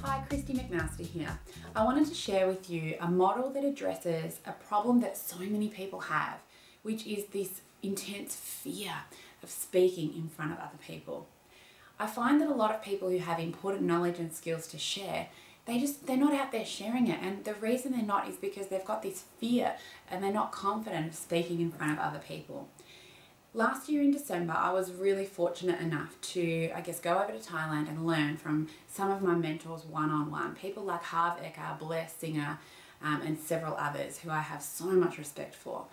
Hi, Christy McMaster here. I wanted to share with you a model that addresses a problem that so many people have, which is this intense fear of speaking in front of other people. I find that a lot of people who have important knowledge and skills to share, they're not out there sharing it, and the reason they're not is because they've got this fear and they're not confident of speaking in front of other people. Last year in December, I was really fortunate enough to, go over to Thailand and learn from some of my mentors one-on-one, people like Harv Eker, Blair Singer, and several others who I have so much respect for.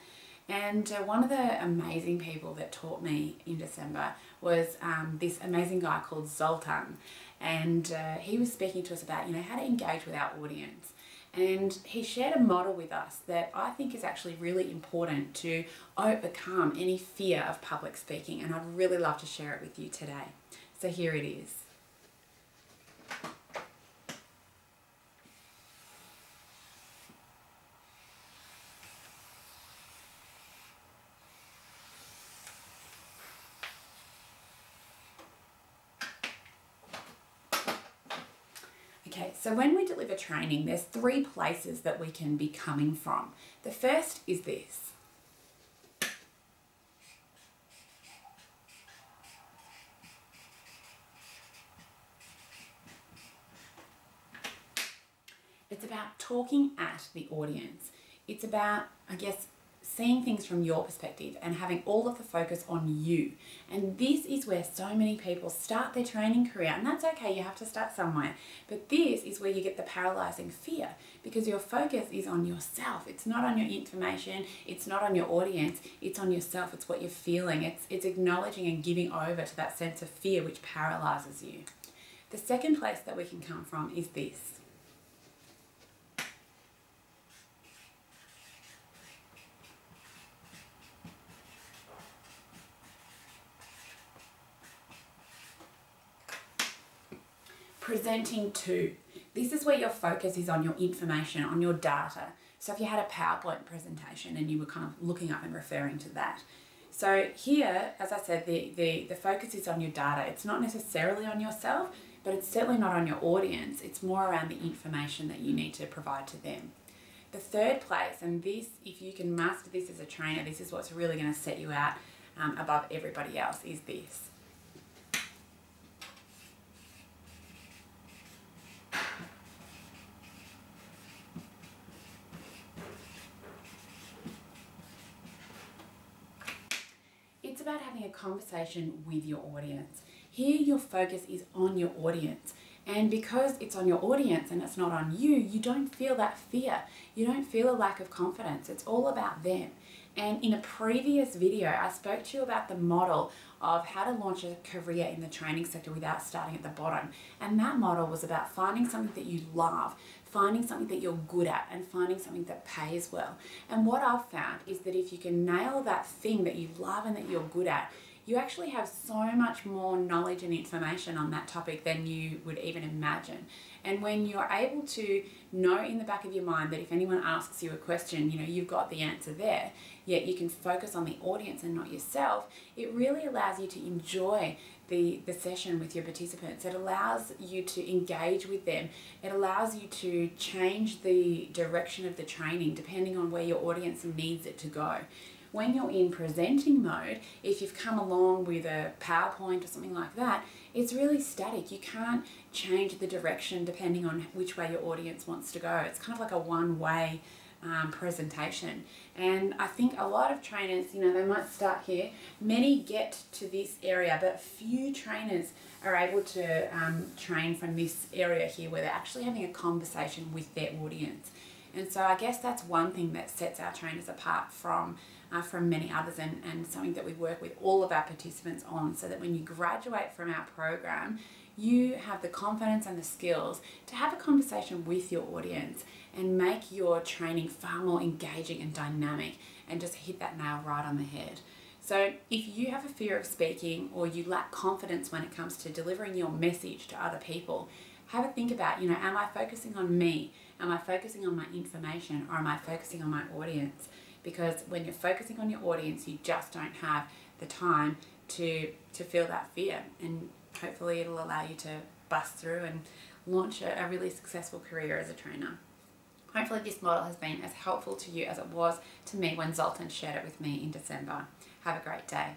And one of the amazing people that taught me in December was this amazing guy called Zoltan. And he was speaking to us about, how to engage with our audience. And he shared a model with us that I think is actually really important to overcome any fear of public speaking. And I'd really love to share it with you today. So here it is. Okay, so when we deliver training, there's 3 places that we can be coming from. The first is this. It's about talking at the audience. It's about, seeing things from your perspective and having all of the focus on you. And this is where so many people start their training career, and that's okay, you have to start somewhere. But this is where you get the paralyzing fear, because your focus is on yourself. It's not on your information, it's not on your audience, it's on yourself, it's what you're feeling. It's acknowledging and giving over to that sense of fear which paralyzes you. The second place that we can come from is this. Presenting to. This is where your focus is on your information, on your data. So if you had a PowerPoint presentation and you were kind of looking up and referring to that. So here, as I said, the focus is on your data. It's not necessarily on yourself, but it's certainly not on your audience. It's more around the information that you need to provide to them. The third place, and this, if you can master this as a trainer, this is what's really going to set you out above everybody else, is this. It's about having a conversation with your audience. Here your focus is on your audience, and because it's on your audience and it's not on you, you don't feel that fear. You don't feel a lack of confidence. It's all about them. And in a previous video, I spoke to you about the model of how to launch a career in the training sector without starting at the bottom. And that model was about finding something that you love, finding something that you're good at, and finding something that pays well. And what I've found is that if you can nail that thing that you love and that you're good at, you actually have so much more knowledge and information on that topic than you would even imagine. And when you're able to know in the back of your mind that if anyone asks you a question, you've got the answer there, yet you can focus on the audience and not yourself, it really allows you to enjoy the session with your participants. It allows you to engage with them. It allows you to change the direction of the training depending on where your audience needs it to go. When you're in presenting mode, if you've come along with a PowerPoint or something like that, it's really static. You can't change the direction depending on which way your audience wants to go. It's kind of like a one-way presentation. And I think a lot of trainers, they might start here. Many get to this area, but few trainers are able to train from this area here where they're actually having a conversation with their audience. And so I guess that's one thing that sets our trainers apart from many others, and something that we work with all of our participants on, so that when you graduate from our program, you have the confidence and the skills to have a conversation with your audience and make your training far more engaging and dynamic, and just hit that nail right on the head. So if you have a fear of speaking, or you lack confidence when it comes to delivering your message to other people, have a think about, am I focusing on me? Am I focusing on my information, or am I focusing on my audience? Because when you're focusing on your audience, you just don't have the time to feel that fear. And hopefully it'll allow you to bust through and launch a really successful career as a trainer. Hopefully this model has been as helpful to you as it was to me when Zoltan shared it with me in December. Have a great day.